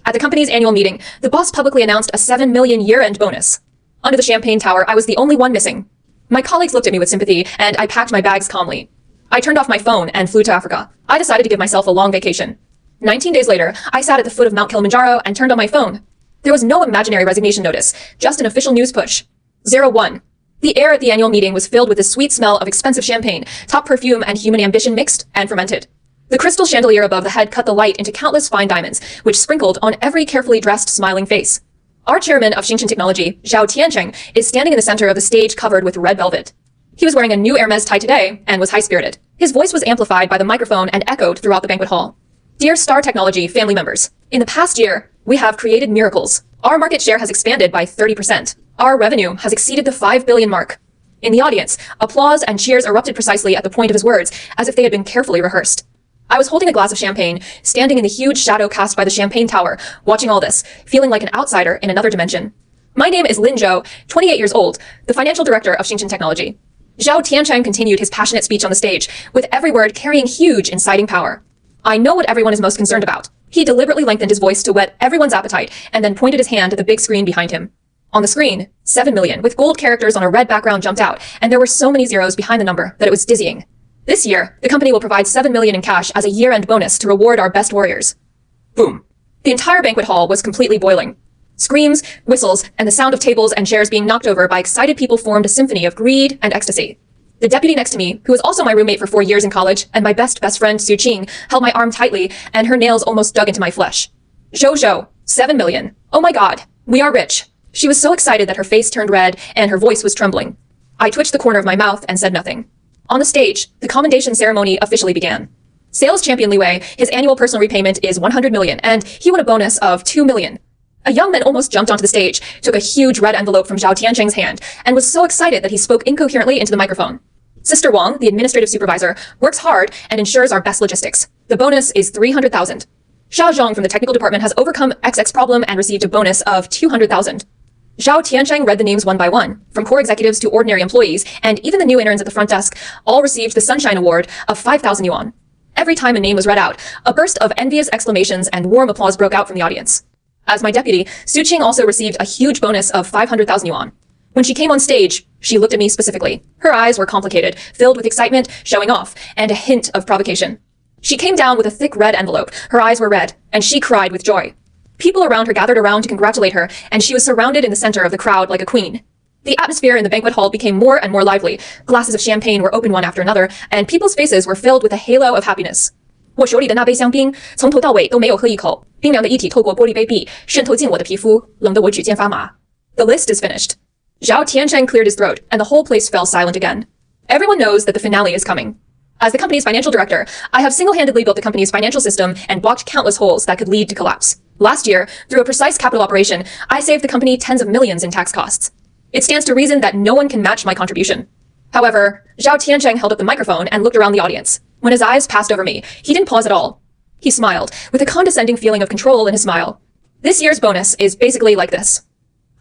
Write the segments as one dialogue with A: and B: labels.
A: At the company's annual meeting, the boss publicly announced a 7 million year-end bonus. Under the champagne tower, I was the only one missing. My colleagues looked at me with sympathy, and I packed my bags calmly. I turned off my phone and flew to Africa. I decided to give myself a long vacation. 19 days later, I sat at the foot of Mount Kilimanjaro and turned on my phone. There was no imaginary resignation notice, just an official news push. 01. The air at the annual meeting was filled with the sweet smell of expensive champagne, top perfume, and human ambition mixed and fermented. The crystal chandelier above the head cut the light into countless fine diamonds, which sprinkled on every carefully dressed, smiling face. Our chairman of Xinchen Technology, Zhao Tiancheng, is standing in the center of the stage covered with red velvet. He was wearing a new Hermes tie today and was high-spirited. His voice was amplified by the microphone and echoed throughout the banquet hall. Dear Star Technology family members, in the past year, we have created miracles. Our market share has expanded by 30%. Our revenue has exceeded the 5 billion mark. In the audience, applause and cheers erupted precisely at the point of his words, as if they had been carefully rehearsed. I was holding a glass of champagne, standing in the huge shadow cast by the champagne tower, watching all this, feeling like an outsider in another dimension. My name is Lin Zhou, 28 years old, the financial director of Xinchen Technology. Zhao Tiancheng continued his passionate speech on the stage, with every word carrying huge inciting power. I know what everyone is most concerned about. He deliberately lengthened his voice to whet everyone's appetite, and then pointed his hand at the big screen behind him. On the screen, 7 million, with gold characters on a red background jumped out, and there were so many zeros behind the number that it was dizzying. This year, the company will provide 7 million in cash as a year-end bonus to reward our best warriors. Boom. The entire banquet hall was completely boiling. Screams, whistles, and the sound of tables and chairs being knocked over by excited people formed a symphony of greed and ecstasy. The deputy next to me, who was also my roommate for 4 years in college, and my best friend Su Qing, held my arm tightly, and her nails almost dug into my flesh. Zhou, 7 million. Oh my god, we are rich. She was so excited that her face turned red, and her voice was trembling. I twitched the corner of my mouth and said nothing. On the stage, the commendation ceremony officially began. Sales champion Li Wei, his annual personal repayment is 100 million, and he won a bonus of 2 million. A young man almost jumped onto the stage, took a huge red envelope from Zhao Tiancheng's hand, and was so excited that he spoke incoherently into the microphone. Sister Wang, the administrative supervisor, works hard and ensures our best logistics. The bonus is 300,000. Xiao Zhong from the technical department has overcome XX problem and received a bonus of 200,000. Zhao Tiancheng read the names one by one, from core executives to ordinary employees, and even the new interns at the front desk all received the Sunshine Award of 5,000 yuan. Every time a name was read out, a burst of envious exclamations and warm applause broke out from the audience. As my deputy, Su Qing also received a huge bonus of 500,000 yuan. When she came on stage, she looked at me specifically. Her eyes were complicated, filled with excitement, showing off, and a hint of provocation. She came down with a thick red envelope. Her eyes were red, and she cried with joy. People around her gathered around to congratulate her, and she was surrounded in the center of the crowd like a queen. The atmosphere in the banquet hall became more and more lively. Glasses of champagne were opened one after another, and people's faces were filled with a halo of happiness. 我手里的那杯香槟，从头到尾都没有喝一口，冰凉的液体透过玻璃杯壁渗透进我的皮肤，冷得我指尖发麻。The list is finished. Zhao Tiancheng cleared his throat, and the whole place fell silent again. Everyone knows that the finale is coming. As the company's financial director, I have single-handedly built the company's financial system and blocked countless holes that could lead to collapse. Last year, through a precise capital operation, I saved the company tens of millions in tax costs. It stands to reason that no one can match my contribution. However, Zhao Tiancheng held up the microphone and looked around the audience. When his eyes passed over me, he didn't pause at all. He smiled, with a condescending feeling of control in his smile. This year's bonus is basically like this.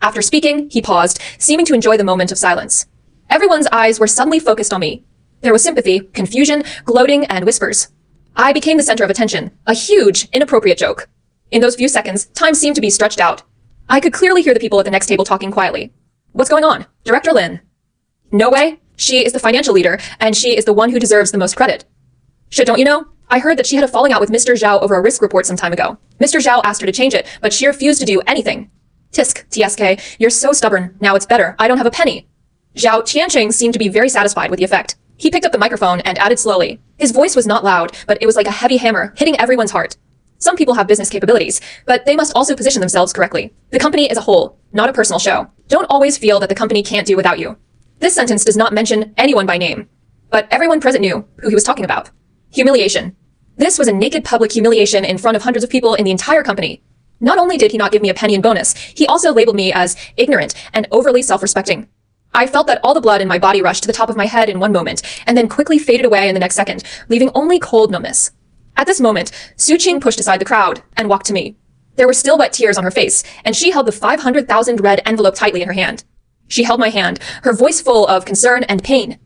A: After speaking, he paused, seeming to enjoy the moment of silence. Everyone's eyes were suddenly focused on me. There was sympathy, confusion, gloating, and whispers. I became the center of attention, a huge, inappropriate joke. In those few seconds, time seemed to be stretched out. I could clearly hear the people at the next table talking quietly. What's going on? Director Lin. No way. She is the financial leader, and she is the one who deserves the most credit. Shit, don't you know? I heard that she had a falling out with Mr. Zhao over a risk report some time ago. Mr. Zhao asked her to change it, but she refused to do anything. Tisk, TSK, you're so stubborn. Now it's better. I don't have a penny. Zhao Tiancheng seemed to be very satisfied with the effect. He picked up the microphone and added slowly. His voice was not loud, but it was like a heavy hammer, hitting everyone's heart. Some people have business capabilities, but they must also position themselves correctly. The company is a whole, not a personal show. Don't always feel that the company can't do without you. This sentence does not mention anyone by name, but everyone present knew who he was talking about. Humiliation. This was a naked public humiliation in front of hundreds of people in the entire company. Not only did he not give me a penny in bonus, he also labeled me as ignorant and overly self-respecting. I felt that all the blood in my body rushed to the top of my head in one moment, and then quickly faded away in the next second, leaving only cold numbness. At this moment, Su Qing pushed aside the crowd and walked to me. There were still wet tears on her face, and she held the 500,000 red envelope tightly in her hand. She held my hand, her voice full of concern and pain.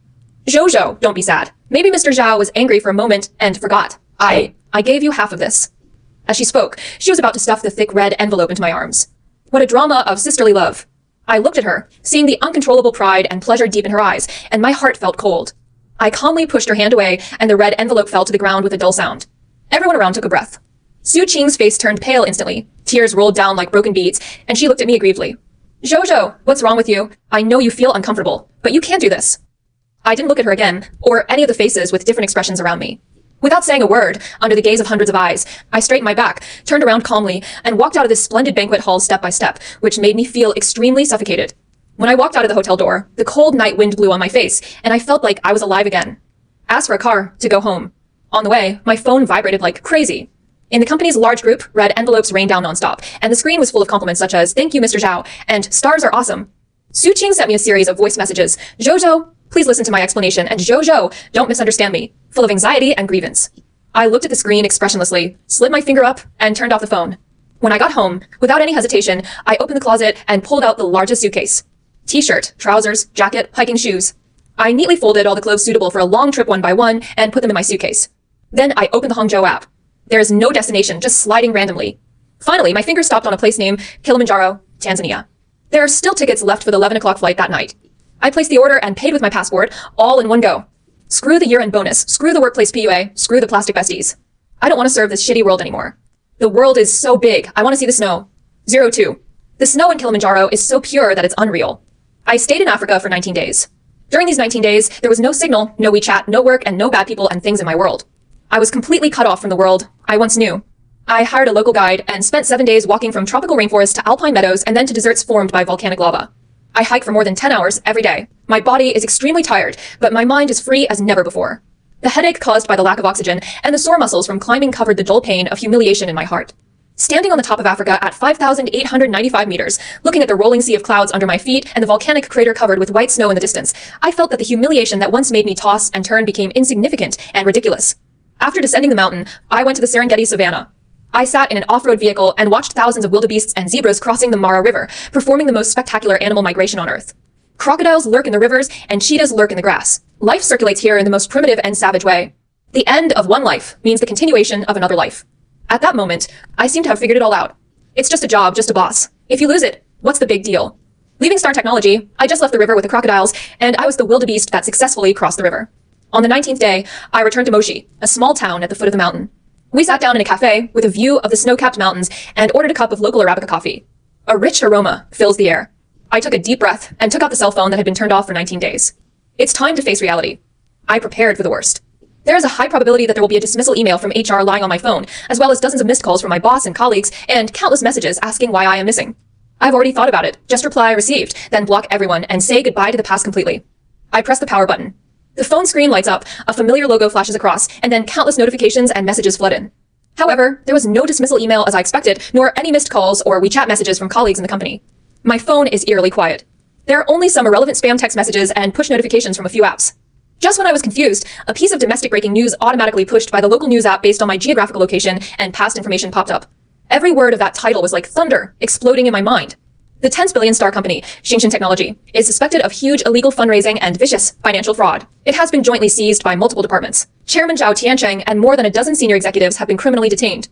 A: Zhou, don't be sad. Maybe Mr. Zhao was angry for a moment and forgot. I gave you half of this. As she spoke, she was about to stuff the thick red envelope into my arms. What a drama of sisterly love. I looked at her, seeing the uncontrollable pride and pleasure deep in her eyes, and my heart felt cold. I calmly pushed her hand away, and the red envelope fell to the ground with a dull sound. Everyone around took a breath. Su Qing's face turned pale instantly. Tears rolled down like broken beads, and she looked at me aggrievedly. Zhou, what's wrong with you? I know you feel uncomfortable, but you can't do this. I didn't look at her again, or any of the faces with different expressions around me. Without saying a word, under the gaze of hundreds of eyes, I straightened my back, turned around calmly, and walked out of this splendid banquet hall step by step, which made me feel extremely suffocated. When I walked out of the hotel door, the cold night wind blew on my face, and I felt like I was alive again. Asked for a car to go home. On the way, my phone vibrated like crazy. In the company's large group, red envelopes rained down nonstop, and the screen was full of compliments such as, "Thank you, Mr. Zhao," and "Stars are awesome." Su Qing sent me a series of voice messages. "Zhou, please listen to my explanation," and "Zhou, don't misunderstand me," full of anxiety and grievance. I looked at the screen expressionlessly, slid my finger up, and turned off the phone. When I got home, without any hesitation, I opened the closet and pulled out the largest suitcase. T-shirt, trousers, jacket, hiking shoes. I neatly folded all the clothes suitable for a long trip one by one and put them in my suitcase. Then I opened the Hangzhou app. There is no destination, just sliding randomly. Finally, my finger stopped on a place named Kilimanjaro, Tanzania. There are still tickets left for the 11 o'clock flight that night. I placed the order and paid with my passport, all in one go. Screw the year-end bonus, screw the workplace PUA, screw the plastic besties. I don't want to serve this shitty world anymore. The world is so big, I want to see the snow. 02. The snow in Kilimanjaro is so pure that it's unreal. I stayed in Africa for 19 days. During these 19 days, there was no signal, no WeChat, no work, and no bad people and things in my world. I was completely cut off from the world I once knew. I hired a local guide and spent 7 days walking from tropical rainforest to alpine meadows and then to deserts formed by volcanic lava. I hike for more than 10 hours every day. My body is extremely tired, but my mind is free as never before. The headache caused by the lack of oxygen and the sore muscles from climbing covered the dull pain of humiliation in my heart. Standing on the top of Africa at 5,895 meters, looking at the rolling sea of clouds under my feet and the volcanic crater covered with white snow in the distance, I felt that the humiliation that once made me toss and turn became insignificant and ridiculous. After descending the mountain, I went to the Serengeti savannah. I sat in an off-road vehicle and watched thousands of wildebeests and zebras crossing the Mara River, performing the most spectacular animal migration on Earth. Crocodiles lurk in the rivers and cheetahs lurk in the grass. Life circulates here in the most primitive and savage way. The end of one life means the continuation of another life. At that moment, I seemed to have figured it all out. It's just a job, just a boss. If you lose it, what's the big deal? Leaving Star Technology, I just left the river with the crocodiles, and I was the wildebeest that successfully crossed the river. On the 19th day, I returned to Moshi, a small town at the foot of the mountain. We sat down in a cafe with a view of the snow-capped mountains and ordered a cup of local Arabica coffee. A rich aroma fills the air. I took a deep breath and took out the cell phone that had been turned off for 19 days. It's time to face reality. I prepared for the worst. There is a high probability that there will be a dismissal email from HR lying on my phone, as well as dozens of missed calls from my boss and colleagues, and countless messages asking why I am missing. I've already thought about it. Just reply received, then block everyone and say goodbye to the past completely. I press the power button. The phone screen lights up, a familiar logo flashes across, and then countless notifications and messages flood in. However, there was no dismissal email as I expected, nor any missed calls or WeChat messages from colleagues in the company. My phone is eerily quiet. There are only some irrelevant spam text messages and push notifications from a few apps. Just when I was confused, a piece of domestic breaking news automatically pushed by the local news app based on my geographical location and past information popped up. Every word of that title was like thunder, exploding in my mind. The 10 billion star company, Xingchen Technology, is suspected of huge illegal fundraising and vicious financial fraud. It has been jointly seized by multiple departments. Chairman Zhao Tiancheng and more than a dozen senior executives have been criminally detained.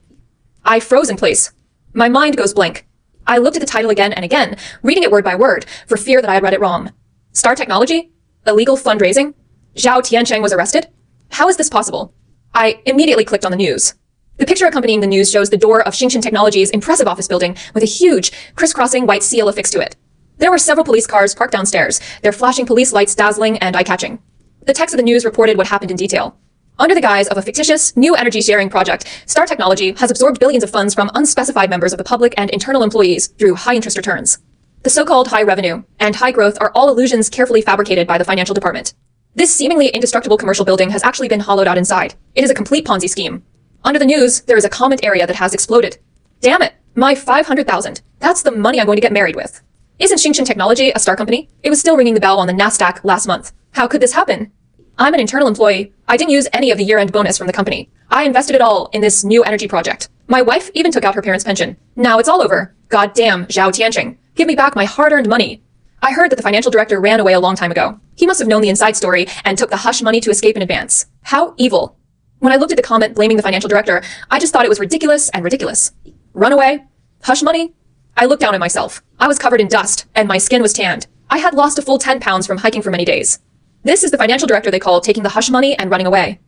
A: I froze in place. My mind goes blank. I looked at the title again and again, reading it word by word, for fear that I had read it wrong. Star Technology? Illegal fundraising? Zhao Tiancheng was arrested? How is this possible? I immediately clicked on the news. The picture accompanying the news shows the door of Xingchen Technology's impressive office building with a huge, crisscrossing white seal affixed to it. There were several police cars parked downstairs, their flashing police lights dazzling and eye-catching. The text of the news reported what happened in detail. Under the guise of a fictitious, new energy sharing project, Star Technology has absorbed billions of funds from unspecified members of the public and internal employees through high-interest returns. The so-called high revenue and high growth are all illusions carefully fabricated by the financial department. This seemingly indestructible commercial building has actually been hollowed out inside. It is a complete Ponzi scheme. Under the news, there is a comment area that has exploded. Damn it, my 500,000. That's the money I'm going to get married with. Isn't Xingchen Technology a star company? It was still ringing the bell on the Nasdaq last month. How could this happen? I'm an internal employee. I didn't use any of the year-end bonus from the company. I invested it all in this new energy project. My wife even took out her parents' pension. Now it's all over. God damn, Zhao Tiancheng. Give me back my hard-earned money. I heard that the financial director ran away a long time ago. He must have known the inside story and took the hush money to escape in advance. How evil. When I looked at the comment blaming the financial director, I just thought it was ridiculous and ridiculous. Runaway? Hush money? I looked down at myself. I was covered in dust, and my skin was tanned. I had lost a full 10 pounds from hiking for many days. This is the financial director they call taking the hush money and running away.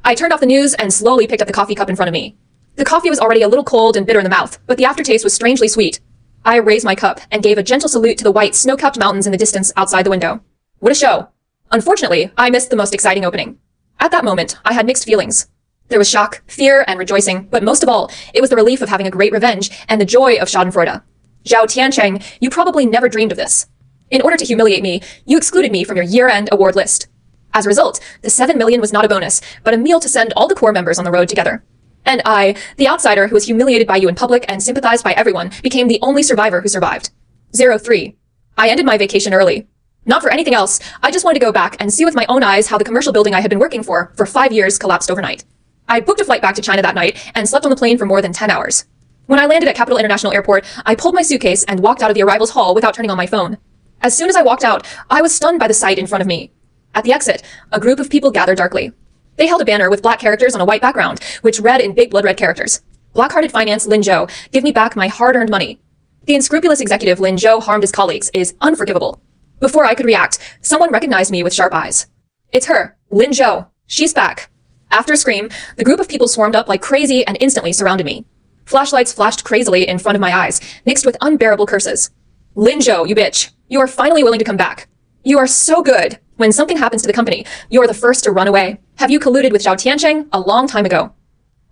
A: I turned off the news and slowly picked up the coffee cup in front of me. The coffee was already a little cold and bitter in the mouth, but the aftertaste was strangely sweet. I raised my cup and gave a gentle salute to the white, snow-capped mountains in the distance outside the window. What a show. Unfortunately, I missed the most exciting opening. At that moment, I had mixed feelings. There was shock, fear, and rejoicing, but most of all, it was the relief of having a great revenge and the joy of schadenfreude. Zhao Tiancheng, you probably never dreamed of this. In order to humiliate me, you excluded me from your year-end award list. As a result, the 7 million was not a bonus, but a meal to send all the core members on the road together. And I, the outsider who was humiliated by you in public and sympathized by everyone, became the only survivor who survived. 03. I ended my vacation early. Not for anything else, I just wanted to go back and see with my own eyes how the commercial building I had been working for 5 years collapsed overnight. I booked a flight back to China that night and slept on the plane for more than 10 hours. When I landed at Capital International Airport, I pulled my suitcase and walked out of the arrivals hall without turning on my phone. As soon as I walked out, I was stunned by the sight in front of me. At the exit, a group of people gathered darkly. They held a banner with black characters on a white background, which read in big blood red characters, "Black-hearted finance Lin Zhou, give me back my hard-earned money." The unscrupulous executive Lin Zhou harmed his colleagues is unforgivable. Before I could react, someone recognized me with sharp eyes. It's her, Lin Zhou. She's back. After a scream, the group of people swarmed up like crazy and instantly surrounded me. Flashlights flashed crazily in front of my eyes, mixed with unbearable curses. Lin Zhou, you bitch. You are finally willing to come back. You are so good. When something happens to the company, you are the first to run away. Have you colluded with Zhao Tiancheng a long time ago?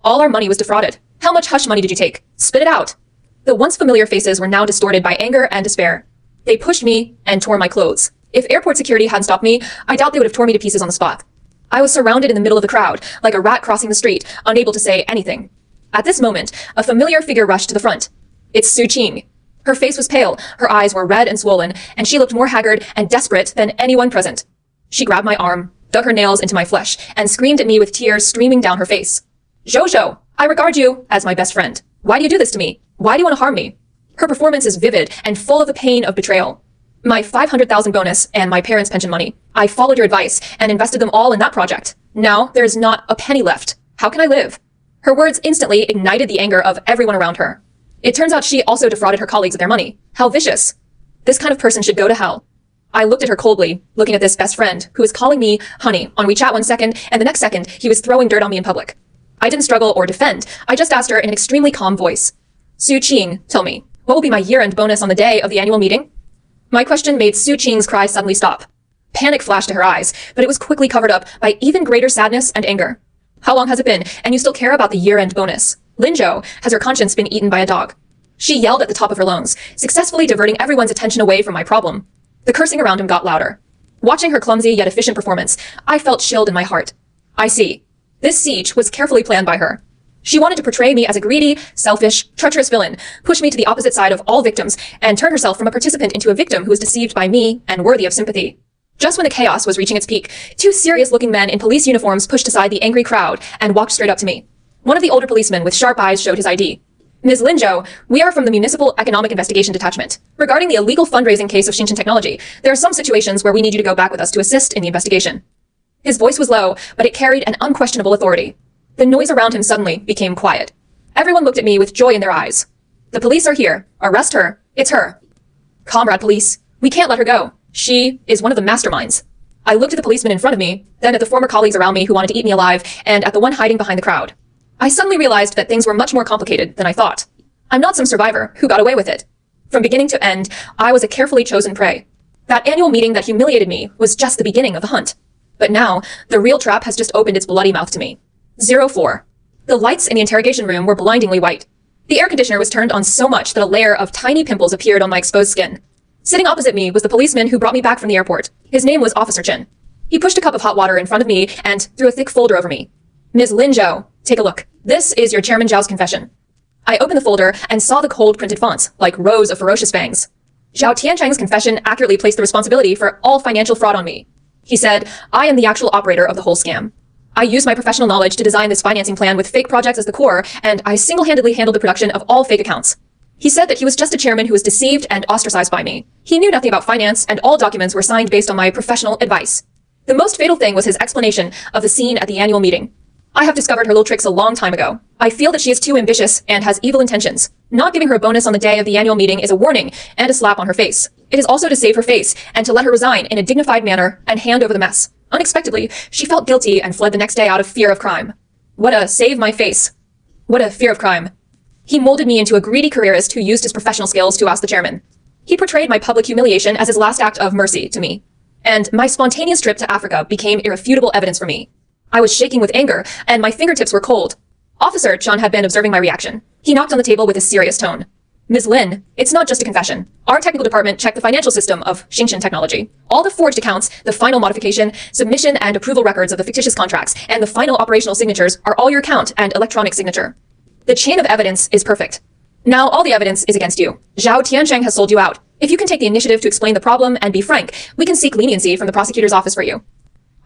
A: All our money was defrauded. How much hush money did you take? Spit it out. The once familiar faces were now distorted by anger and despair. They pushed me and tore my clothes. If airport security hadn't stopped me, I doubt they would have torn me to pieces on the spot. I was surrounded in the middle of the crowd, like a rat crossing the street, unable to say anything. At this moment, a familiar figure rushed to the front. It's Su Qing. Her face was pale, her eyes were red and swollen, and she looked more haggard and desperate than anyone present. She grabbed my arm, dug her nails into my flesh, and screamed at me with tears streaming down her face. Zhou, I regard you as my best friend. Why do you do this to me? Why do you want to harm me? Her performance is vivid and full of the pain of betrayal. My 500,000 bonus and my parents' pension money. I followed your advice and invested them all in that project. Now there is not a penny left. How can I live? Her words instantly ignited the anger of everyone around her. It turns out she also defrauded her colleagues of their money. How vicious. This kind of person should go to hell. I looked at her coldly, looking at this best friend, who was calling me honey on WeChat one second, and the next second he was throwing dirt on me in public. I didn't struggle or defend. I just asked her in an extremely calm voice. Su Qing, tell me, what will be my year-end bonus on the day of the annual meeting? My question made Su Qing's cry suddenly stop. Panic flashed to her eyes, but it was quickly covered up by even greater sadness and anger. How long has it been, and you still care about the year-end bonus? Lin Zhou, has her conscience been eaten by a dog? She yelled at the top of her lungs, successfully diverting everyone's attention away from my problem. The cursing around him got louder. Watching her clumsy yet efficient performance, I felt chilled in my heart. I see. This siege was carefully planned by her. She wanted to portray me as a greedy, selfish, treacherous villain, push me to the opposite side of all victims, and turn herself from a participant into a victim who was deceived by me and worthy of sympathy. Just when the chaos was reaching its peak, two serious-looking men in police uniforms pushed aside the angry crowd and walked straight up to me. One of the older policemen with sharp eyes showed his ID. Ms. Lin Zhou, we are from the Municipal Economic Investigation Detachment. Regarding the illegal fundraising case of Shinshin Technology, there are some situations where we need you to go back with us to assist in the investigation. His voice was low, but it carried an unquestionable authority. The noise around him suddenly became quiet. Everyone looked at me with joy in their eyes. The police are here. Arrest her. It's her. Comrade police, we can't let her go. She is one of the masterminds. I looked at the policeman in front of me, then at the former colleagues around me who wanted to eat me alive, and at the one hiding behind the crowd. I suddenly realized that things were much more complicated than I thought. I'm not some survivor who got away with it. From beginning to end, I was a carefully chosen prey. That annual meeting that humiliated me was just the beginning of the hunt. But now, the real trap has just opened its bloody mouth to me. 04. The lights in the interrogation room were blindingly white. The air conditioner was turned on so much that a layer of tiny pimples appeared on my exposed skin. Sitting opposite me was the policeman who brought me back from the airport. His name was Officer Chen. He pushed a cup of hot water in front of me and threw a thick folder over me. Ms. Lin Zhou, take a look. This is your Chairman Zhao's confession. I opened the folder and saw the cold printed fonts, like rows of ferocious fangs. Zhao Tiancheng's confession accurately placed the responsibility for all financial fraud on me. He said, I am the actual operator of the whole scam. I used my professional knowledge to design this financing plan with fake projects as the core, and I single-handedly handled the production of all fake accounts. He said that he was just a chairman who was deceived and ostracized by me. He knew nothing about finance, and all documents were signed based on my professional advice. The most fatal thing was his explanation of the scene at the annual meeting. I have discovered her little tricks a long time ago. I feel that she is too ambitious and has evil intentions. Not giving her a bonus on the day of the annual meeting is a warning and a slap on her face. It is also to save her face and to let her resign in a dignified manner and hand over the mess. Unexpectedly, she felt guilty and fled the next day out of fear of crime. What a save my face. What a fear of crime. He molded me into a greedy careerist who used his professional skills to oust the chairman. He portrayed my public humiliation as his last act of mercy to me. And my spontaneous trip to Africa became irrefutable evidence for me. I was shaking with anger, and my fingertips were cold. Officer Chun had been observing my reaction. He knocked on the table with a serious tone. Ms. Lin, it's not just a confession. Our technical department checked the financial system of Xingchen Technology. All the forged accounts, the final modification, submission and approval records of the fictitious contracts, and the final operational signatures are all your count and electronic signature. The chain of evidence is perfect. Now all the evidence is against you. Zhao Tiansheng has sold you out. If you can take the initiative to explain the problem and be frank, we can seek leniency from the prosecutor's office for you.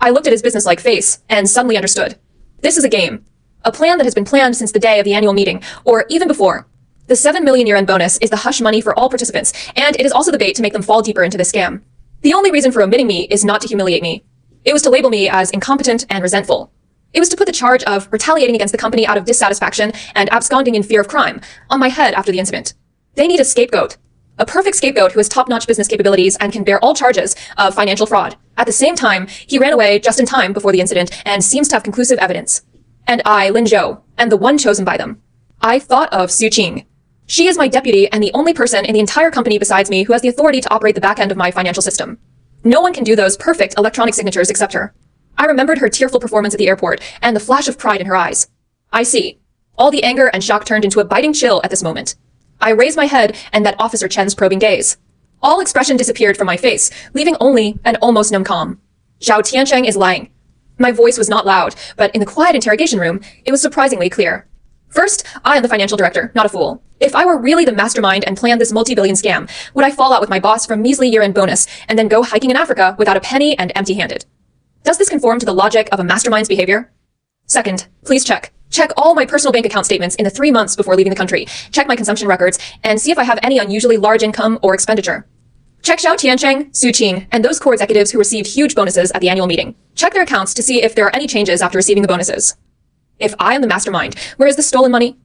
A: I looked at his businesslike face and suddenly understood. This is a game. A plan that has been planned since the day of the annual meeting, or even before. The 7 million year-end bonus is the hush money for all participants, and it is also the bait to make them fall deeper into this scam. The only reason for omitting me is not to humiliate me. It was to label me as incompetent and resentful. It was to put the charge of retaliating against the company out of dissatisfaction and absconding in fear of crime on my head after the incident. They need a scapegoat. A perfect scapegoat who has top-notch business capabilities and can bear all charges of financial fraud. At the same time, he ran away just in time before the incident and seems to have conclusive evidence. And I, Lin Zhou, am the one chosen by them. I thought of Su Qing. She is my deputy and the only person in the entire company besides me who has the authority to operate the back end of my financial system. No one can do those perfect electronic signatures except her. I remembered her tearful performance at the airport and the flash of pride in her eyes. I see. All the anger and shock turned into a biting chill at this moment. I raised my head and met Officer Chen's probing gaze. All expression disappeared from my face, leaving only an almost numb calm. Zhao Tiansheng is lying. My voice was not loud, but in the quiet interrogation room, it was surprisingly clear. First, I am the financial director, not a fool. If I were really the mastermind and planned this multi-billion scam, would I fall out with my boss for a measly year-end bonus and then go hiking in Africa without a penny and empty-handed? Does this conform to the logic of a mastermind's behavior? Second, please check. Check all my personal bank account statements in the 3 months before leaving the country. Check my consumption records and see if I have any unusually large income or expenditure. Check Zhao Tiansheng, Su Qing, and those core executives who received huge bonuses at the annual meeting. Check their accounts to see if there are any changes after receiving the bonuses. If I am the mastermind, where is the stolen money?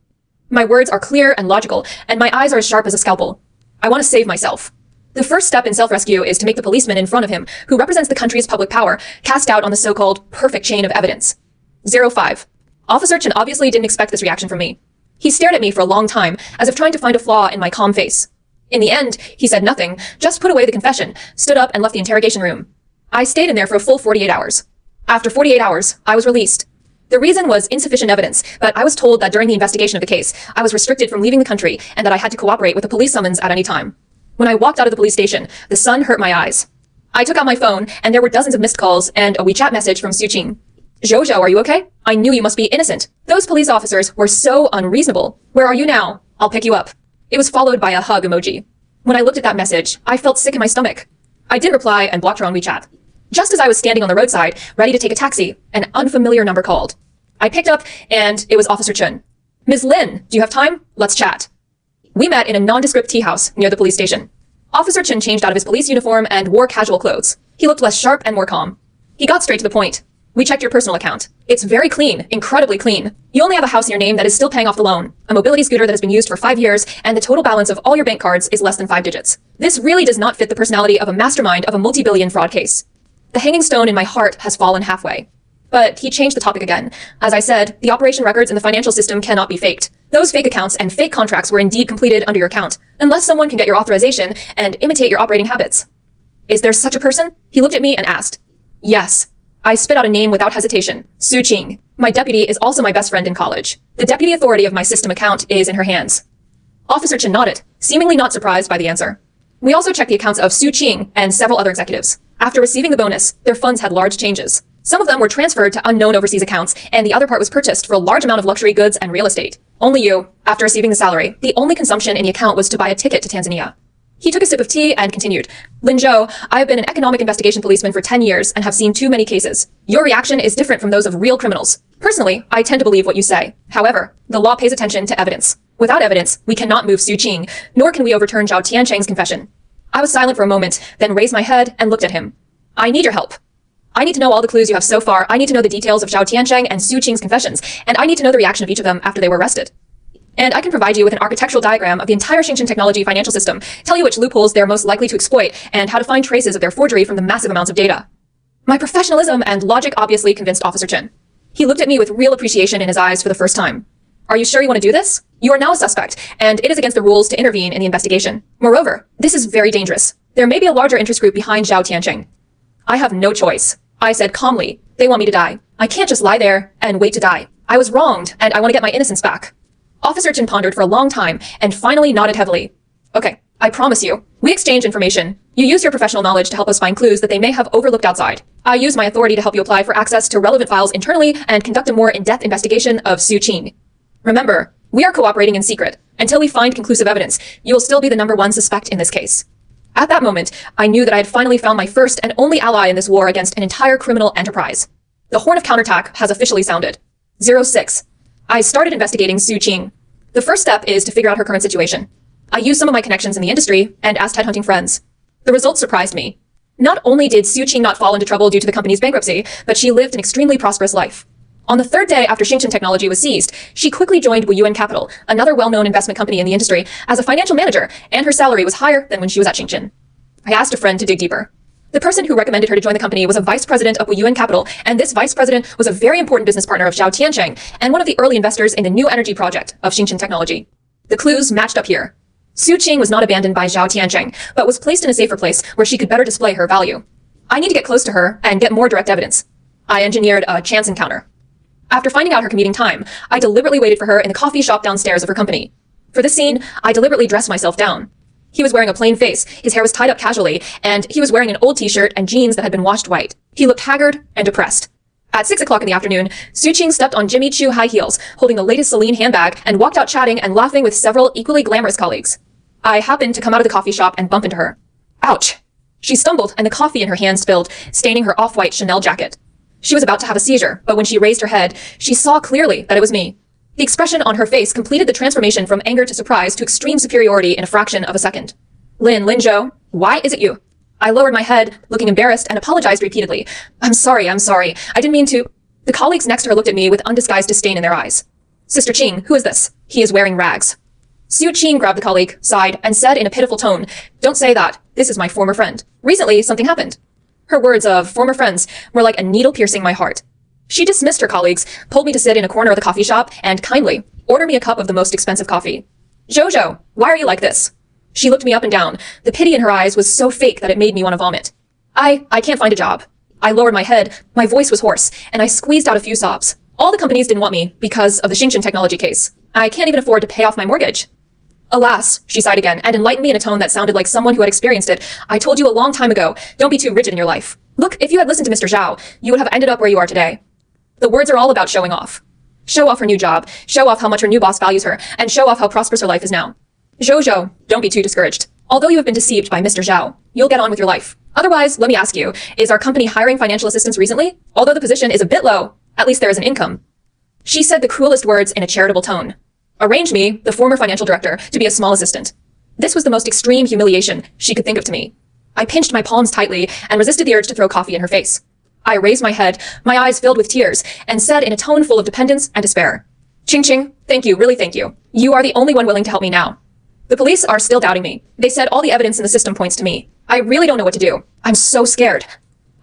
A: My words are clear and logical, and my eyes are as sharp as a scalpel. I want to save myself. The first step in self-rescue is to make the policeman in front of him, who represents the country's public power, cast out on the so-called perfect chain of evidence. 05. Officer Chen obviously didn't expect this reaction from me. He stared at me for a long time, as if trying to find a flaw in my calm face. In the end, he said nothing, just put away the confession, stood up and left the interrogation room. I stayed in there for a full 48 hours. After 48 hours, I was released. The reason was insufficient evidence, but I was told that during the investigation of the case, I was restricted from leaving the country and that I had to cooperate with a police summons at any time. When I walked out of the police station, the sun hurt my eyes. I took out my phone, and there were dozens of missed calls and a WeChat message from Su Qing. Zhou, are you okay? I knew you must be innocent. Those police officers were so unreasonable. Where are you now? I'll pick you up. It was followed by a hug emoji. When I looked at that message, I felt sick in my stomach. I didn't reply and blocked her on WeChat. Just as I was standing on the roadside, ready to take a taxi, an unfamiliar number called. I picked up, and it was Officer Chun. Ms. Lin, do you have time? Let's chat. We met in a nondescript tea house near the police station. Officer Chun changed out of his police uniform and wore casual clothes. He looked less sharp and more calm. He got straight to the point. We checked your personal account. It's very clean, incredibly clean. You only have a house in your name that is still paying off the loan, a mobility scooter that has been used for 5 years, and the total balance of all your bank cards is less than 5 digits. This really does not fit the personality of a mastermind of a multi-billion fraud case. The hanging stone in my heart has fallen halfway. But he changed the topic again. As I said, the operation records in the financial system cannot be faked. Those fake accounts and fake contracts were indeed completed under your account, unless someone can get your authorization and imitate your operating habits. Is there such a person? He looked at me and asked. Yes. I spit out a name without hesitation. Su Qing. My deputy is also my best friend in college. The deputy authority of my system account is in her hands. Officer Chen nodded, seemingly not surprised by the answer. We also checked the accounts of Su Qing and several other executives. After receiving the bonus, their funds had large changes. Some of them were transferred to unknown overseas accounts, and the other part was purchased for a large amount of luxury goods and real estate. Only you, after receiving the salary, the only consumption in the account was to buy a ticket to Tanzania. He took a sip of tea and continued. Lin Zhou, I have been an economic investigation policeman for 10 years and have seen too many cases. Your reaction is different from those of real criminals. Personally, I tend to believe what you say. However, the law pays attention to evidence. Without evidence, we cannot move Su Qing, nor can we overturn Zhao Tiansheng's confession. I was silent for a moment, then raised my head and looked at him. I need your help. I need to know all the clues you have so far. I need to know the details of Zhao Tiancheng and Su Qing's confessions, and I need to know the reaction of each of them after they were arrested. And I can provide you with an architectural diagram of the entire Xingchen Technology financial system, tell you which loopholes they're most likely to exploit, and how to find traces of their forgery from the massive amounts of data. My professionalism and logic obviously convinced Officer Chen. He looked at me with real appreciation in his eyes for the first time. Are you sure you want to do this? You are now a suspect, and it is against the rules to intervene in the investigation. Moreover, this is very dangerous. There may be a larger interest group behind Zhao Tiancheng. I have no choice. I said calmly, they want me to die. I can't just lie there and wait to die. I was wronged, and I want to get my innocence back. Officer Chen pondered for a long time and finally nodded heavily. Okay, I promise you. We exchange information. You use your professional knowledge to help us find clues that they may have overlooked outside. I use my authority to help you apply for access to relevant files internally and conduct a more in-depth investigation of Su Qing. Remember, we are cooperating in secret. Until we find conclusive evidence, you will still be the #1 suspect in this case. At that moment, I knew that I had finally found my first and only ally in this war against an entire criminal enterprise. The horn of counterattack has officially sounded. 06. I started investigating Su Qing. The first step is to figure out her current situation. I used some of my connections in the industry and asked headhunting friends. The results surprised me. Not only did Su Qing not fall into trouble due to the company's bankruptcy, but she lived an extremely prosperous life. On the third day after Xingchen Technology was seized, she quickly joined Wuyuan Capital, another well-known investment company in the industry, as a financial manager, and her salary was higher than when she was at Xingchen. I asked a friend to dig deeper. The person who recommended her to join the company was a vice president of Wuyuan Capital, and this vice president was a very important business partner of Zhao Tiancheng and one of the early investors in the new energy project of Xingchen Technology. The clues matched up here. Su Qing was not abandoned by Zhao Tiancheng, but was placed in a safer place where she could better display her value. I need to get close to her and get more direct evidence. I engineered a chance encounter. After finding out her commuting time, I deliberately waited for her in the coffee shop downstairs of her company. For this scene, I deliberately dressed myself down. He was wearing a plain face, his hair was tied up casually, and he was wearing an old t-shirt and jeans that had been washed white. He looked haggard and depressed. At 6 o'clock in the afternoon, Su Qing stepped on Jimmy Choo high heels, holding the latest Celine handbag, and walked out chatting and laughing with several equally glamorous colleagues. I happened to come out of the coffee shop and bump into her. Ouch! She stumbled, and the coffee in her hand spilled, staining her off-white Chanel jacket. She was about to have a seizure, but when she raised her head, she saw clearly that it was me. The expression on her face completed the transformation from anger to surprise to extreme superiority in a fraction of a second. Lin Zhou, why is it you? I lowered my head, looking embarrassed, and apologized repeatedly. I'm sorry. I didn't mean to. The colleagues next to her looked at me with undisguised disdain in their eyes. Sister Qing, who is this? He is wearing rags. Su Qing grabbed the colleague, sighed, and said in a pitiful tone, Don't say that. This is my former friend. Recently, something happened. Her words of former friends were like a needle piercing my heart. She dismissed her colleagues, pulled me to sit in a corner of the coffee shop, and kindly ordered me a cup of the most expensive coffee. Jojo, why are you like this? She looked me up and down. The pity in her eyes was so fake that it made me want to vomit. I can't find a job. I lowered my head, my voice was hoarse, and I squeezed out a few sobs. All the companies didn't want me because of the Xingchen Technology case. I can't even afford to pay off my mortgage. Alas, she sighed again and enlightened me in a tone that sounded like someone who had experienced it. I told you a long time ago, don't be too rigid in your life. Look, if you had listened to Mr. Zhao, you would have ended up where you are today. The words are all about showing off. Show off her new job, show off how much her new boss values her, and show off how prosperous her life is now. Jojo, don't be too discouraged. Although you have been deceived by Mr. Zhao, you'll get on with your life. Otherwise, let me ask you, is our company hiring financial assistants recently? Although the position is a bit low, at least there is an income. She said the cruelest words in a charitable tone. Arrange me, the former financial director, to be a small assistant. This was the most extreme humiliation she could think of to me. I pinched my palms tightly and resisted the urge to throw coffee in her face. I raised my head, my eyes filled with tears, and said in a tone full of dependence and despair, Qing, thank you, really thank you. You are the only one willing to help me now. The police are still doubting me. They said all the evidence in the system points to me. I really don't know what to do. I'm so scared.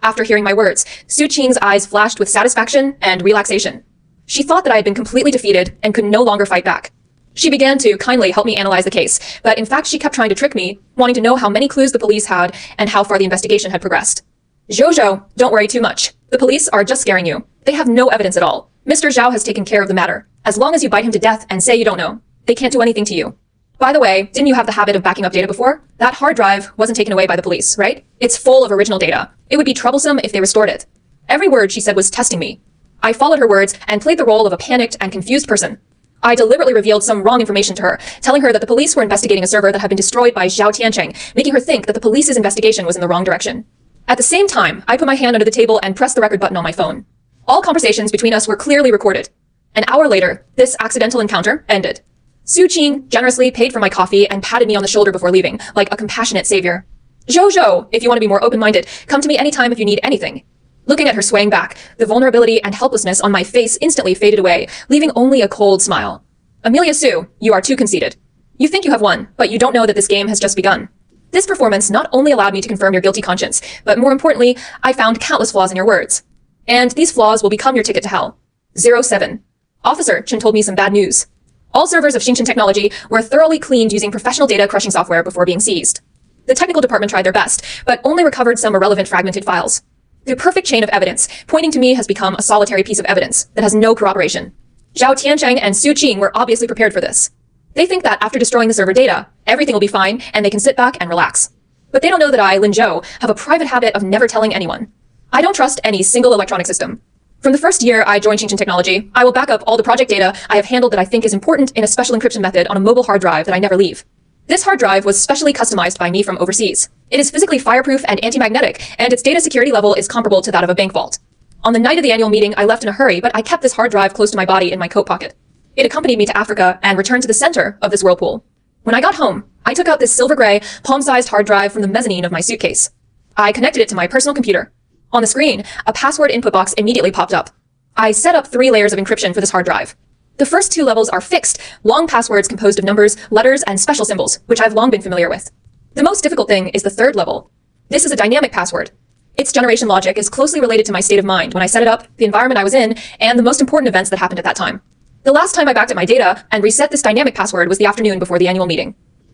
A: After hearing my words, Su Qing's eyes flashed with satisfaction and relaxation. She thought that I had been completely defeated and could no longer fight back. She began to kindly help me analyze the case, but in fact she kept trying to trick me, wanting to know how many clues the police had and how far the investigation had progressed. Jojo, don't worry too much. The police are just scaring you. They have no evidence at all. Mr. Zhao has taken care of the matter. As long as you bite him to death and say you don't know, they can't do anything to you. By the way, didn't you have the habit of backing up data before? That hard drive wasn't taken away by the police, right? It's full of original data. It would be troublesome if they restored it. Every word she said was testing me. I followed her words and played the role of a panicked and confused person. I deliberately revealed some wrong information to her, telling her that the police were investigating a server that had been destroyed by Zhao Tiancheng, making her think that the police's investigation was in the wrong direction. At the same time, I put my hand under the table and pressed the record button on my phone. All conversations between us were clearly recorded. An hour later, this accidental encounter ended. Su Qing generously paid for my coffee and patted me on the shoulder before leaving, like a compassionate savior. Jojo, if you want to be more open-minded, come to me anytime if you need anything. Looking at her swaying back, the vulnerability and helplessness on my face instantly faded away, leaving only a cold smile. Amelia Sue, you are too conceited. You think you have won, but you don't know that this game has just begun. This performance not only allowed me to confirm your guilty conscience, but more importantly, I found countless flaws in your words. And these flaws will become your ticket to hell. 07. Officer Chen told me some bad news. All servers of Xingchen Technology were thoroughly cleaned using professional data crushing software before being seized. The technical department tried their best, but only recovered some irrelevant fragmented files. The perfect chain of evidence pointing to me has become a solitary piece of evidence that has no corroboration. Zhao Tiancheng and Su Qing were obviously prepared for this. They think that after destroying the server data, everything will be fine and they can sit back and relax. But they don't know that I, Lin Zhou, have a private habit of never telling anyone. I don't trust any single electronic system. From the first year I joined Xingchen Technology, I will back up all the project data I have handled that I think is important in a special encryption method on a mobile hard drive that I never leave. This hard drive was specially customized by me from overseas. It is physically fireproof and anti-magnetic, and its data security level is comparable to that of a bank vault. On the night of the annual meeting, I left in a hurry, but I kept this hard drive close to my body in my coat pocket. It accompanied me to Africa and returned to the center of this whirlpool. When I got home, I took out this silver-gray, palm-sized hard drive from the mezzanine of my suitcase. I connected it to my personal computer. On the screen, a password input box immediately popped up. I set up 3 layers of encryption for this hard drive. The first 2 levels are fixed, long passwords composed of numbers, letters, and special symbols, which I've long been familiar with. The most difficult thing is the 3rd level. This is a dynamic password. Its generation logic is closely related to my state of mind when I set it up, the environment I was in, and the most important events that happened at that time. The last time I backed up my data and reset this dynamic password was the afternoon before the annual meeting.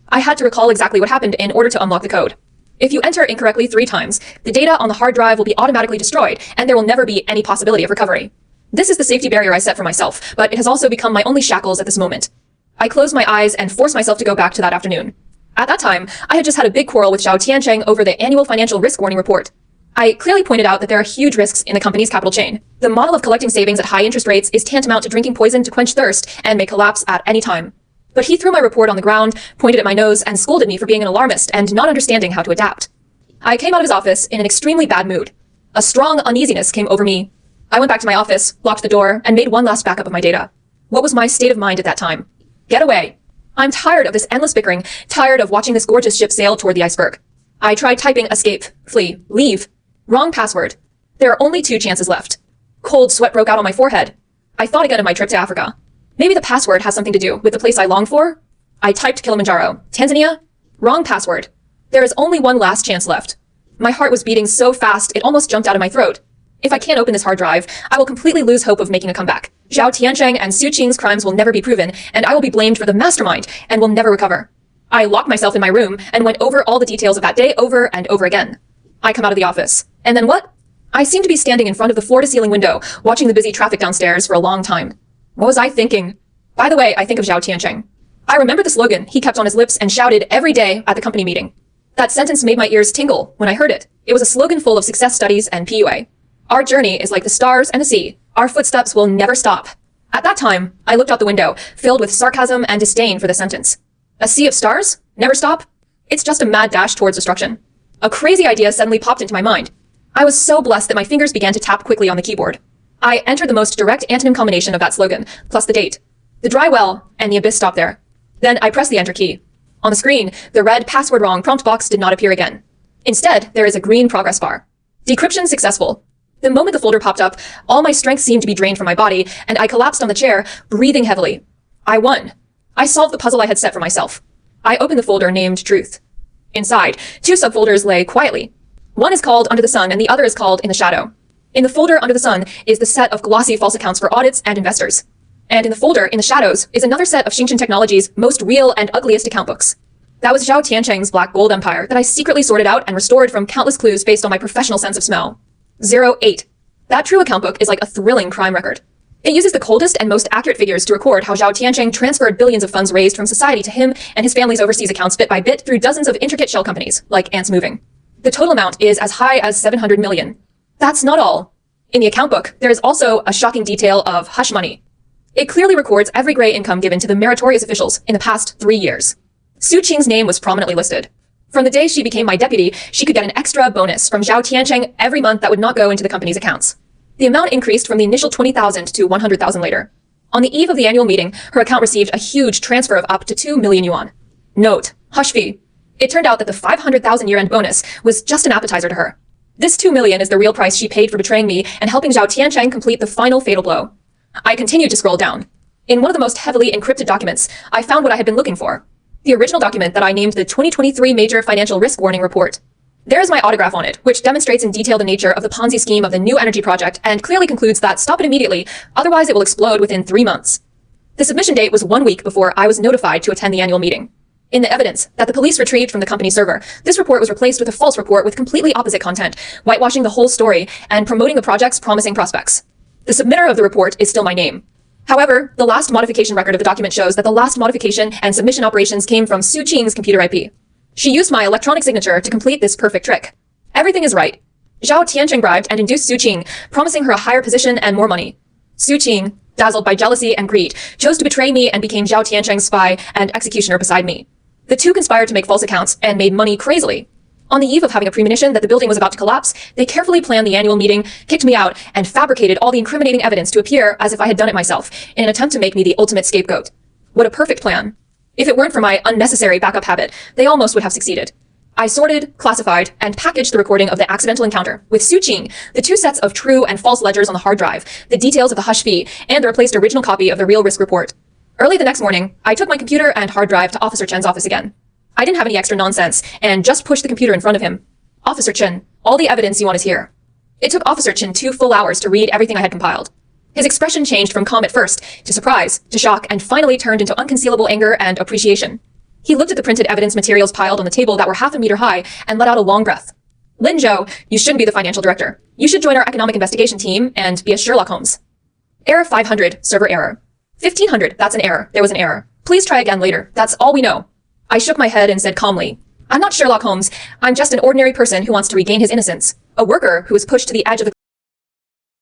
A: I had to recall exactly what happened in order to unlock the code. If you enter incorrectly 3 times, the data on the hard drive will be automatically destroyed, and there will never be any possibility of recovery. This is the safety barrier I set for myself, but it has also become my only shackles at this moment. I closed my eyes and forced myself to go back to that afternoon. At that time, I had just had a big quarrel with Zhao Tiancheng over the annual financial risk warning report. I clearly pointed out that there are huge risks in the company's capital chain. The model of collecting savings at high interest rates is tantamount to drinking poison to quench thirst and may collapse at any time. But he threw my report on the ground, pointed at my nose, and scolded me for being an alarmist and not understanding how to adapt. I came out of his office in an extremely bad mood. A strong uneasiness came over me. I went back to my office, locked the door, and made one last backup of my data. What was my state of mind at that time? Get away. I'm tired of this endless bickering, tired of watching this gorgeous ship sail toward the iceberg. I tried typing escape, flee, leave. Wrong password. There are only 2 chances left. Cold sweat broke out on my forehead. I thought again of my trip to Africa. Maybe the password has something to do with the place I long for? I typed Kilimanjaro. Tanzania? Wrong password. There is only one last chance left. My heart was beating so fast it almost jumped out of my throat. If I can't open this hard drive, I will completely lose hope of making a comeback. Zhao Tiancheng and Su Qing's crimes will never be proven, and I will be blamed for the mastermind and will never recover. I locked myself in my room and went over all the details of that day over and over again. I come out of the office. And then what? I seemed to be standing in front of the floor-to-ceiling window, watching the busy traffic downstairs for a long time. What was I thinking? By the way, I think of Zhao Tiancheng. I remember the slogan he kept on his lips and shouted every day at the company meeting. That sentence made my ears tingle when I heard it. It was a slogan full of success studies and PUA. Our journey is like the stars and the sea. Our footsteps will never stop. At that time, I looked out the window, filled with sarcasm and disdain for the sentence. A sea of stars? Never stop? It's just a mad dash towards destruction. A crazy idea suddenly popped into my mind. I was so blessed that my fingers began to tap quickly on the keyboard. I entered the most direct antonym combination of that slogan, plus the date. The dry well and the abyss stopped there. Then I pressed the enter key. On the screen, the red password wrong prompt box did not appear again. Instead, there is a green progress bar. Decryption successful. The moment the folder popped up, all my strength seemed to be drained from my body, and I collapsed on the chair, breathing heavily. I won. I solved the puzzle I had set for myself. I opened the folder named Truth. Inside, 2 subfolders lay quietly. One is called Under the Sun, and the other is called In the Shadow. In the folder Under the Sun is the set of glossy false accounts for audits and investors. And in the folder In the Shadows is another set of Xingchen Technology's most real and ugliest account books. That was Zhao Tiancheng's black gold empire that I secretly sorted out and restored from countless clues based on my professional sense of smell. 08. That true account book is like a thrilling crime record. It uses the coldest and most accurate figures to record how Zhao Tiancheng transferred billions of funds raised from society to him and his family's overseas accounts bit by bit through dozens of intricate shell companies, like Ants Moving. The total amount is as high as 700 million. That's not all. In the account book, there is also a shocking detail of hush money. It clearly records every gray income given to the meritorious officials in the past 3 years. Su Qing's name was prominently listed. From the day she became my deputy, she could get an extra bonus from Zhao Tiancheng every month that would not go into the company's accounts. The amount increased from the initial 20,000 to 100,000 later. On the eve of the annual meeting, her account received a huge transfer of up to 2 million yuan. Note, hush fee. It turned out that the 500,000 year-end bonus was just an appetizer to her. This 2 million is the real price she paid for betraying me and helping Zhao Tiancheng complete the final fatal blow. I continued to scroll down. In one of the most heavily encrypted documents, I found what I had been looking for. The original document that I named the 2023 Major Financial Risk Warning Report. There is my autograph on it, which demonstrates in detail the nature of the Ponzi scheme of the new energy project and clearly concludes that stop it immediately, otherwise it will explode within 3 months. The submission date was 1 week before I was notified to attend the annual meeting. In the evidence that the police retrieved from the company server, this report was replaced with a false report with completely opposite content, whitewashing the whole story and promoting the project's promising prospects. The submitter of the report is still my name. However, the last modification record of the document shows that the last modification and submission operations came from Su Qing's computer IP. She used my electronic signature to complete this perfect trick. Everything is right. Zhao Tiancheng bribed and induced Su Qing, promising her a higher position and more money. Su Qing, dazzled by jealousy and greed, chose to betray me and became Zhao Tiancheng's spy and executioner beside me. The two conspired to make false accounts and made money crazily. On the eve of having a premonition that the building was about to collapse, they carefully planned the annual meeting, kicked me out, and fabricated all the incriminating evidence to appear as if I had done it myself, in an attempt to make me the ultimate scapegoat. What a perfect plan. If it weren't for my unnecessary backup habit, they almost would have succeeded. I sorted, classified, and packaged the recording of the accidental encounter with Su Qing, the 2 sets of true and false ledgers on the hard drive, the details of the hush fee, and the replaced original copy of the real risk report. Early the next morning, I took my computer and hard drive to Officer Chen's office again. I didn't have any extra nonsense, and just pushed the computer in front of him. Officer Chen, all the evidence you want is here. It took Officer Chen 2 full hours to read everything I had compiled. His expression changed from calm at first, to surprise, to shock, and finally turned into unconcealable anger and appreciation. He looked at the printed evidence materials piled on the table that were half a meter high and let out a long breath. Lin Zhou, you shouldn't be the financial director. You should join our economic investigation team and be a Sherlock Holmes. Error 500, server error. 1500, that's an error. There was an error. Please try again later. That's all we know. I shook my head and said calmly, I'm not Sherlock Holmes. I'm just an ordinary person who wants to regain his innocence. A worker who was pushed to the edge of the